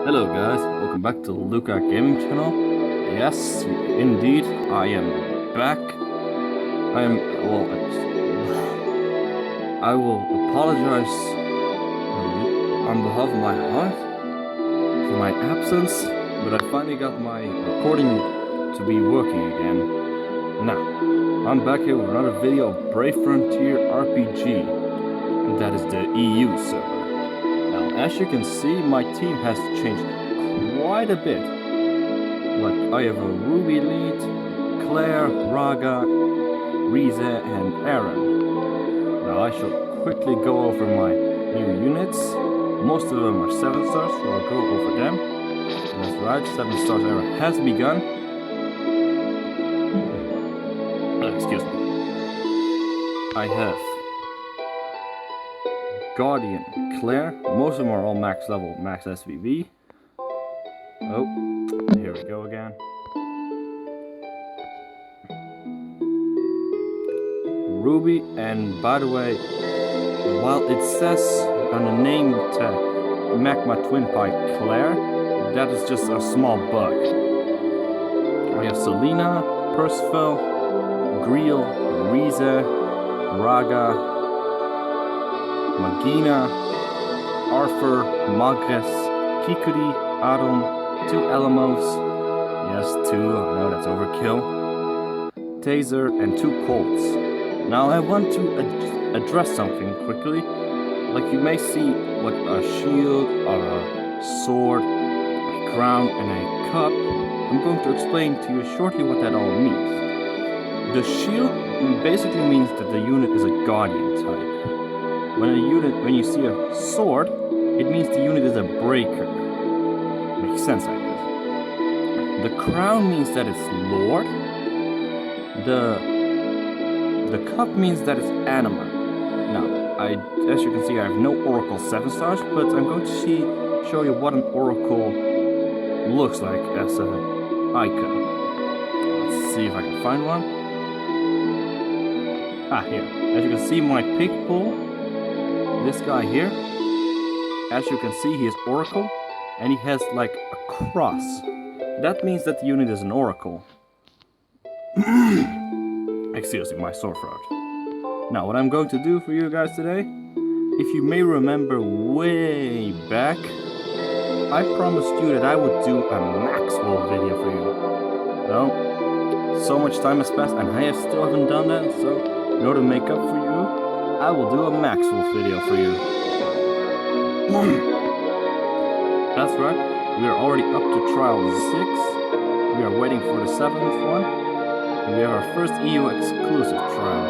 Hello guys, welcome back to Luka Gaming Channel. Yes, indeed, I am back. I will apologize on behalf of my heart for my absence, but I finally got my recording to be working again. Now, I'm back here with another video of Brave Frontier RPG, and that is the EU server. Now, as you can see, my team has changed quite a bit. Like, I have a Ruby lead, Claire, Raga, Rize, and Aaron. Now, I shall quickly go over my new units. Most of them are 7 stars, so I'll go over them. That's right, 7 stars era has begun. Excuse me. I have Guardian Claire. Most of them are all max level, max SVV. Oh, here we go again. Ruby, and by the way, while it says on the name tag Magma Twin Pie Claire, that is just a small bug. We have Selena, Percival, Griel, Rize, Raga, Magina, Arthur, Magres, Kikuri, Adam, 2 Elamos, yes 2, I know that's overkill, Taser, and 2 Colts. Now I want to address something quickly. Like, you may see like a shield, or a sword, a crown, and a cup. I'm going to explain to you shortly what that all means. The shield basically means that the unit is a guardian type. When you see a sword, it means the unit is a breaker. Makes sense, I guess. The crown means that it's lord. The cup means that it's anima. Now, as you can see, I have no oracle 7 stars, but I'm going to show you what an oracle looks like as an icon. Let's see if I can find one. Ah, here. As you can see, my pig pool, this guy here, as you can see, he is oracle, and he has like a cross. That means that the unit is an oracle. Excuse me, my sore throat. Now, what I'm going to do for you guys today, if you may remember way back, I promised you that I would do a Maxwell video for you. Well, so much time has passed and I still haven't done that, so in order to make up for you, I will do a Maxwell video for you. That's right, we are already up to trial 6. We are waiting for the 7th one. And we have our first EU exclusive trial.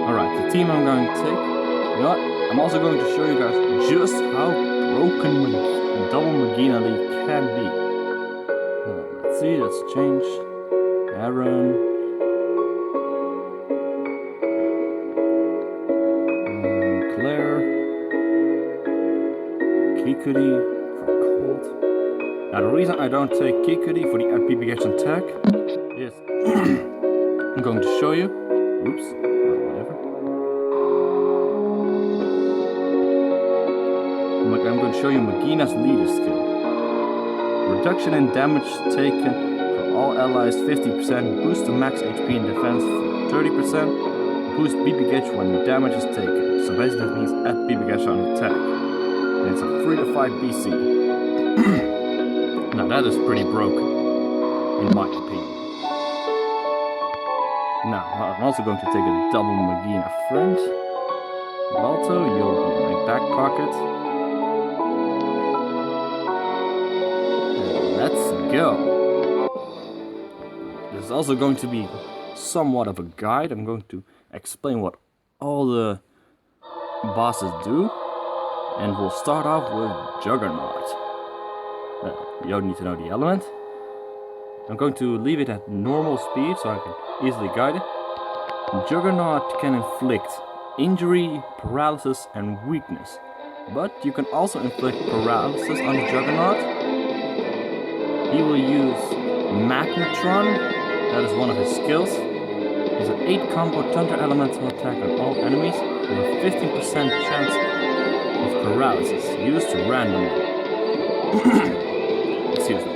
Alright, the team I'm going to take. You know what? I'm also going to show you guys just how broken double Magina League can be. Let's see, let's change. Aaron. Claire. Kikuri for Colt. Now the reason I don't take Kikuri for the PPH attack is I'm going to show you. Oops, whatever. I'm going to show you Magina's leader skill. Reduction in damage taken for all allies 50%, boost to max HP and defense for 30%, boost BB when damage is taken. So basically that means add BB on attack. And it's a 3 to 5 BC. Now that is pretty broken, in my opinion. Now, I'm also going to take a double Magina friend. Balto, you'll be in my back pocket. And let's go. This is also going to be somewhat of a guide. I'm going to explain what all the bosses do. And we'll start off with Juggernaut. You don't need to know the element. I'm going to leave it at normal speed so I can easily guide it. Juggernaut can inflict injury, paralysis, and weakness. But you can also inflict paralysis on the Juggernaut. He will use Magnetron, that is one of his skills. He's an 8 combo thunder elemental attack on all enemies with a 15% chance paralysis, used randomly. Excuse me.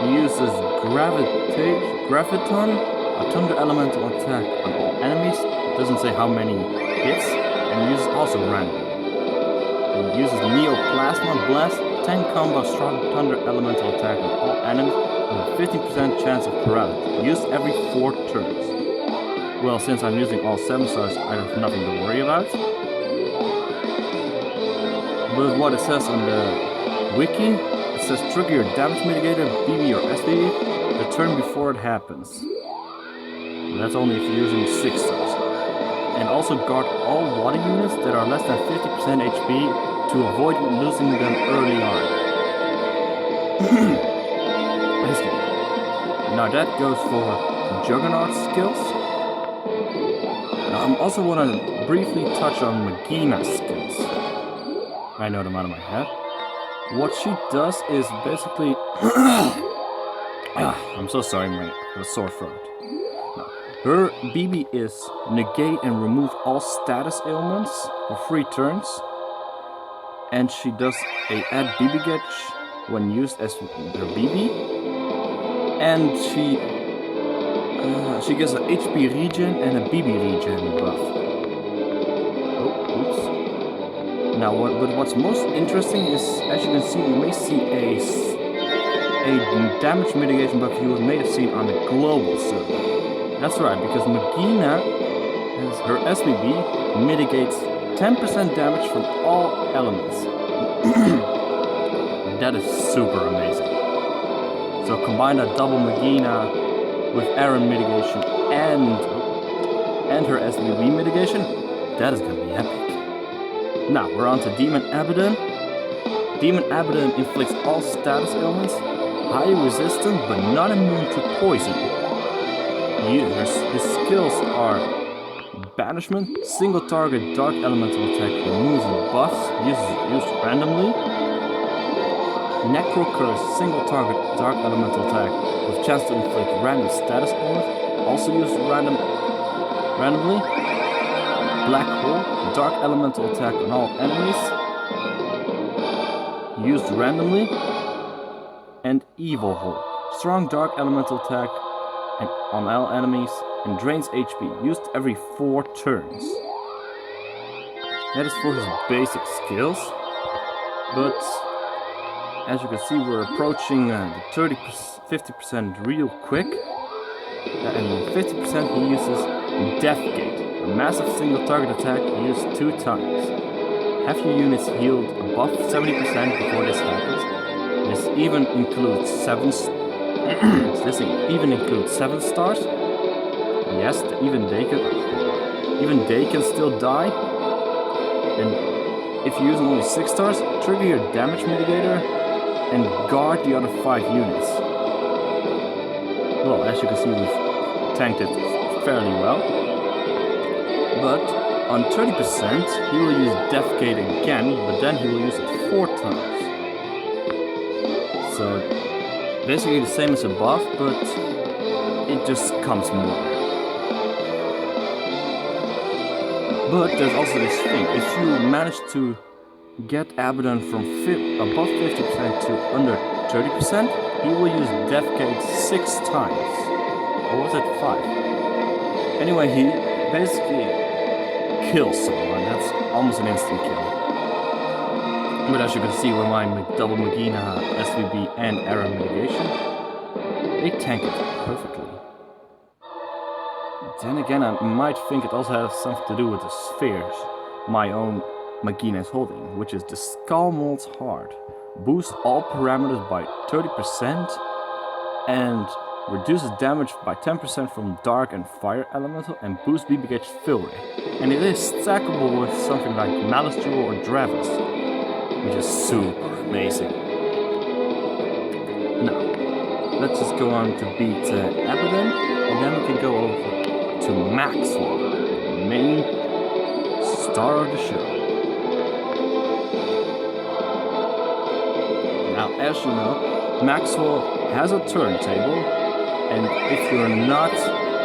He uses Graviton, a thunder elemental attack on all enemies. Doesn't say how many hits, and uses also randomly. He uses Neoplasma Blast, 10 combo strong thunder elemental attack on all enemies with a 50% chance of paralysis, used every 4 turns. Well, since I'm using all 7 stars, I have nothing to worry about. But what it says on the wiki, it says trigger your damage mitigator, BB or SBB, the turn before it happens. That's only if you're using 6 stars. And also guard all water units that are less than 50% HP to avoid losing them early on. Now that goes for Juggernaut skills. Now I also want to briefly touch on Magina's skills. I know them out of my head. What she does is basically... I'm so sorry, I have a sore throat. Her BB is negate and remove all status ailments for 3 turns. And she does a add BB gauge when used as her BB. And she gets an HP regen and a BB regen buff. Oh, oops. Now, what's most interesting is, as you can see, you may see a damage mitigation buff you may have seen on the global server. That's right, because Magina, her SBB, mitigates 10% damage from all elements. That is super amazing. So combine a double Magina with Aaron mitigation and her SBB mitigation, that is going to be epic. Now, we're on to Demon Abaddon. Demon Abaddon inflicts all status ailments, highly resistant but not immune to poison. His skills are Banishment, single target dark elemental attack removes buffs, used randomly. Necro Curse, single target dark elemental attack with chance to inflict random status ailments, also used randomly. Black Hole, dark elemental attack on all enemies, used randomly. And Evil Hole, strong dark elemental attack on all enemies and drains HP, used every 4 turns. That is for his basic skills, but as you can see we're approaching the 50% real quick, and 50% he uses Deathgate, a massive single target attack used 2 times. Have your units healed above 70% before this happens. This even includes 7 stars. Yes, even they can still die. And if you're using only 6 stars, trigger your damage mitigator and guard the other 5 units. Well, as you can see, we've tanked it fairly well. But on 30%, he will use Deathgate again, but then he will use it 4 times. So basically the same as above, but it just comes more. But there's also this thing, if you manage to get Abaddon from above 50% to under 30%, he will use Deathgate 6 times. Or was it 5? Anyway, he basically kills someone, that's almost an instant kill. But as you can see with my double Magina, SVB and Aaron mitigation, they tank it perfectly. Then again, I might think it also has something to do with the spheres my own Magina is holding, which is the Skull Mold's Heart. Boosts all parameters by 30% and reduces damage by 10% from Dark and Fire Elemental and boosts BB gauge fill rate. And it is stackable with something like Malice Jewel or Dravis, which is super amazing. Now, let's just go on to beat Abaddon, and then we can go over to Maxwell, the main star of the show. Now, as you know, Maxwell has a turntable, and if you're not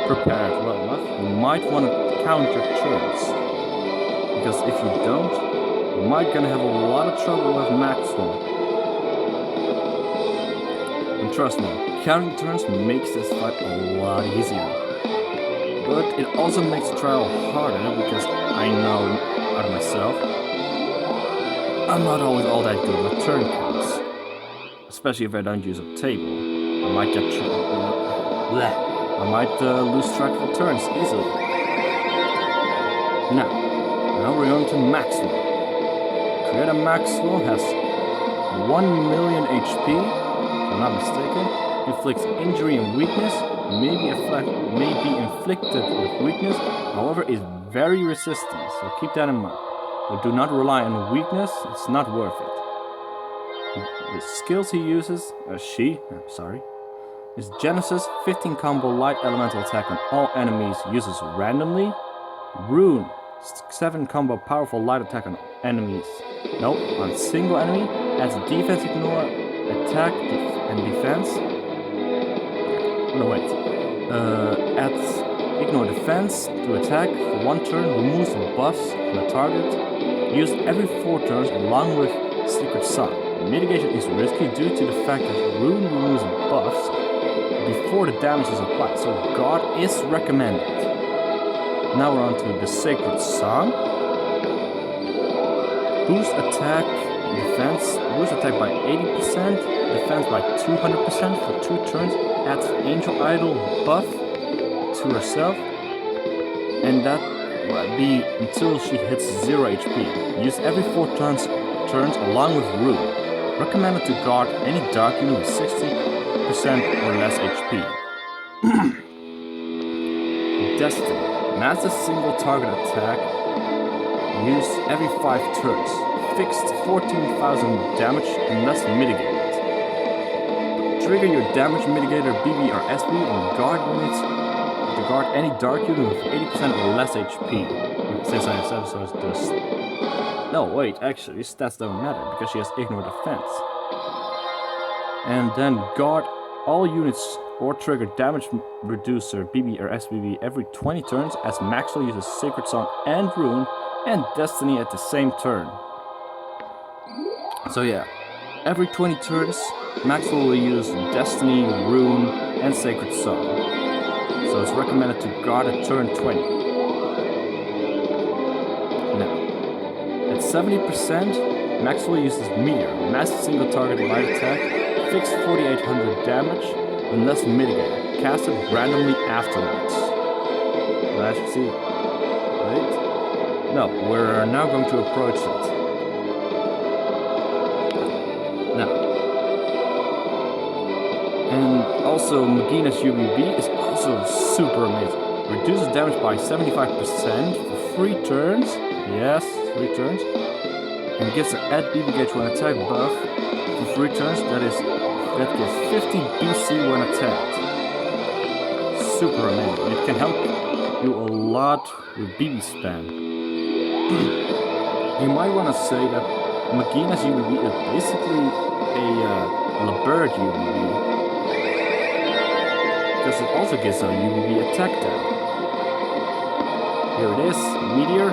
prepared well enough, you might want to count your turns. Because if you don't, we might gonna have a lot of trouble with Maxwell. And trust me, counting turns makes this fight a lot easier. But it also makes the trial harder because I know out of myself, I'm not always all that good with turn counts. Especially if I don't use a table. I might get lose track of the turns easily. Now we're on to Maxwell. Creator Maxwell has 1 million HP, if I'm not mistaken, inflicts injury and weakness, may be inflicted with weakness, however is very resistant, so keep that in mind. But do not rely on weakness, it's not worth it. The skills he uses, is Genesis, 15 combo light elemental attack on all enemies, uses randomly. Rune, 7 combo powerful light attack on enemies. On single enemy, adds defense ignore, attack and defense. Adds ignore defense to attack for 1 turn, removes buffs on the target, used every 4 turns along with Secret Sun. Mitigation is risky due to the fact that Rune removes buffs before the damage is applied, so guard is recommended. Now we're on to the Sacred Song. Boost attack by 80%, defense by 200% for 2 turns, adds Angel Idol buff to herself, and that will be until she hits 0 HP. Use every 4 turns along with Rune. Recommended to guard any dark unit with 60% or less HP. Destiny. Massive single target attack. Used every 5 turns. Fixed 14,000 damage unless mitigated. Trigger your damage mitigator BB or SB and guard units to guard any dark unit with 80% or less HP. Since I have 7 stars, does. No, wait, actually, stats don't matter because she has ignore defense. And then guard all units or trigger damage reducer BB or SBB every 20 turns as Maxwell uses Sacred Song and Rune and Destiny at the same turn. So yeah, every 20 turns Maxwell will use Destiny, Rune and Sacred Song. So it's recommended to guard at turn 20. Now, at 70%, Maxwell uses Meteor, massive single target light attack, fixed 4800 damage, unless mitigated, cast it randomly afterwards. Let's see. Wait. No, we're now going to approach it. Now. And also, Magina's UBB is also super amazing. Reduces damage by 75% for 3 turns. Yes, 3 turns. And gets an add BB gauge when attack buff for 3 turns. That gives 50 BC when attacked. Super amazing. It can help you a lot with BB spam. You might want to say that Magina's UBB is basically a Labird UBB. Because it also gives a UBB attack down. Here it is, Meteor.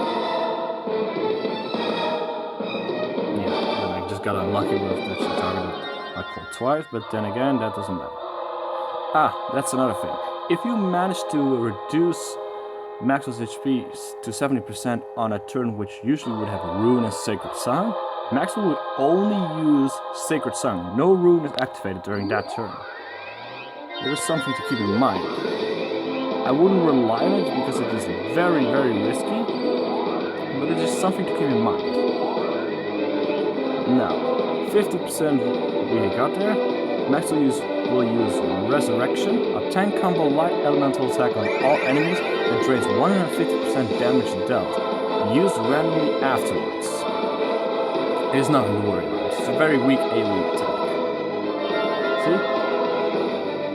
Yeah, and I just got unlucky with that she targeted my call twice, but then again, that doesn't matter. That's another thing. If you manage to reduce Maxwell's HP to 70% on a turn which usually would have a Rune and Sacred Song, Maxwell would only use Sacred Song. No Rune is activated during that turn. There is something to keep in mind. I wouldn't rely on it because it is very, very risky, but it is something to keep in mind. Now, 50% we got there. Maxwell will use Resurrection, a 10 combo light elemental attack on all enemies that drains 150% damage dealt, used randomly afterwards. It is nothing to worry about. It's a very weak AoE attack. See?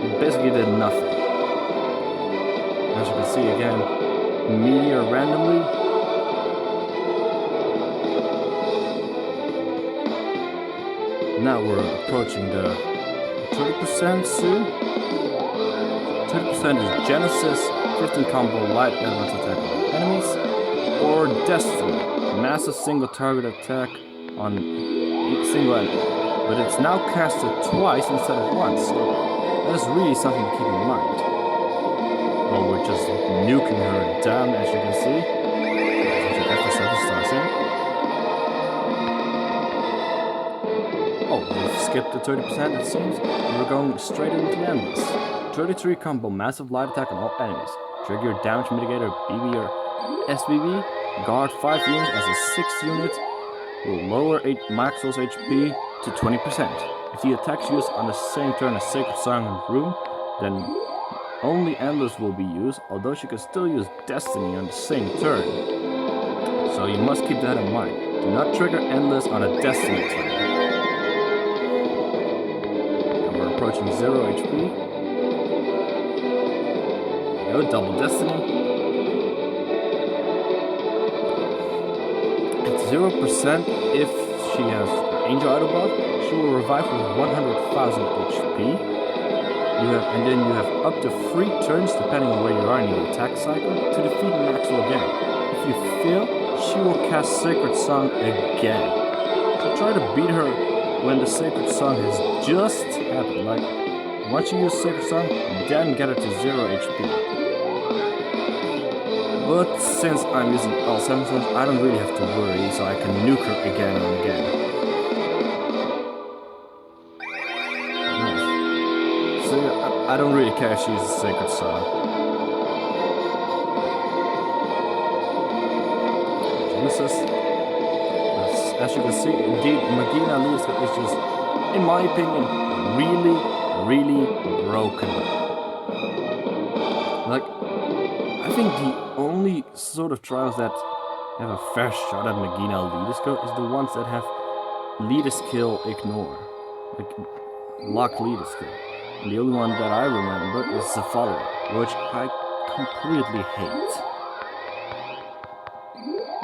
It basically did nothing. As you can see again, Meteor randomly. Now we're approaching the 30% soon. 30% is Genesis, 15 combo light elemental attack on enemies, or Destiny. massive single target attack on single enemy, but it's now casted twice instead of once, so that is really something to keep in mind. Well, we're just nuking her down, as you can see. After 7 stars in. Oh, we've skipped the 30%, it seems. We're going straight into endless. 33 combo, massive light attack on all enemies. Trigger your damage mitigator, BB or SBB. Guard 5 units as a 6th unit. Will lower Maxwell's HP to 20%. If the attacks used on the same turn as Sacred Song and Room, then only Endless will be used, although she can still use Destiny on the same turn. So you must keep that in mind. Do not trigger Endless on a Destiny turn. And we're approaching 0 HP. There we go, double Destiny. At 0%, if she has Angel Idol buff, she will revive with 100,000 HP. And then you have up to 3 turns, depending on where you are in your attack cycle, to defeat Maxwell again. If you fail, she will cast Sacred Song again. So try to beat her when the Sacred Song has just happened. Like, once you use Sacred Song, then get her to 0 HP. But since I'm using all 7 stones, I don't really have to worry, so I can nuke her again and again. So I don't really care if she uses Sacred Song. Genesis. As you can see, indeed, Magina Leader's Skill is just, in my opinion, really broken. Like, I think the only sort of trials that have a fair shot at Magina Leader Skill is the ones that have Leader Skill ignore. Like, lock Leader Skill. And the only one that I remember is the follower, which I completely hate.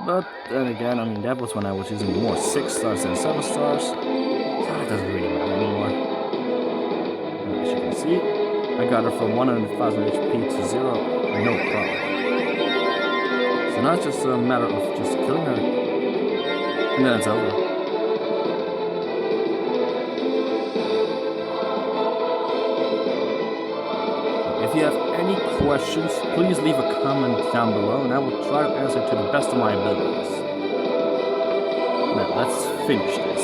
But then again, I mean, that was when I was using more 6 stars than 7 stars, so that doesn't really matter anymore. And as you can see, I got her from 100,000 HP to 0, no problem. So now it's just a matter of just killing her, and then it's over. If you have any questions, please leave a comment down below and I will try to answer to the best of my abilities. Now, let's finish this.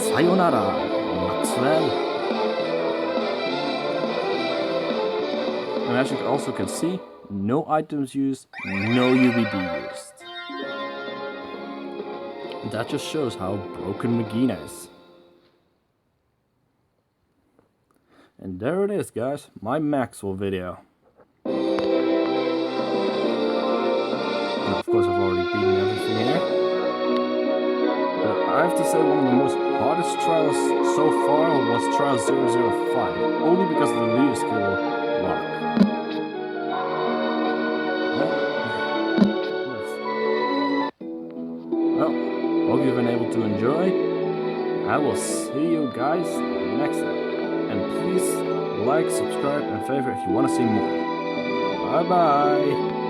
Sayonara, Maxwell. And as you also can see, no items used, no UBD used. That just shows how broken Magina is. And there it is, guys, my Maxwell video. And of course I've already beaten everything here. But I have to say one of the most hardest trials so far was trial 005, only because of the leader skill lock. Well, hope you've been able to enjoy. I will see you guys next time. And please like, subscribe, and favorite if you want to see more. Bye bye.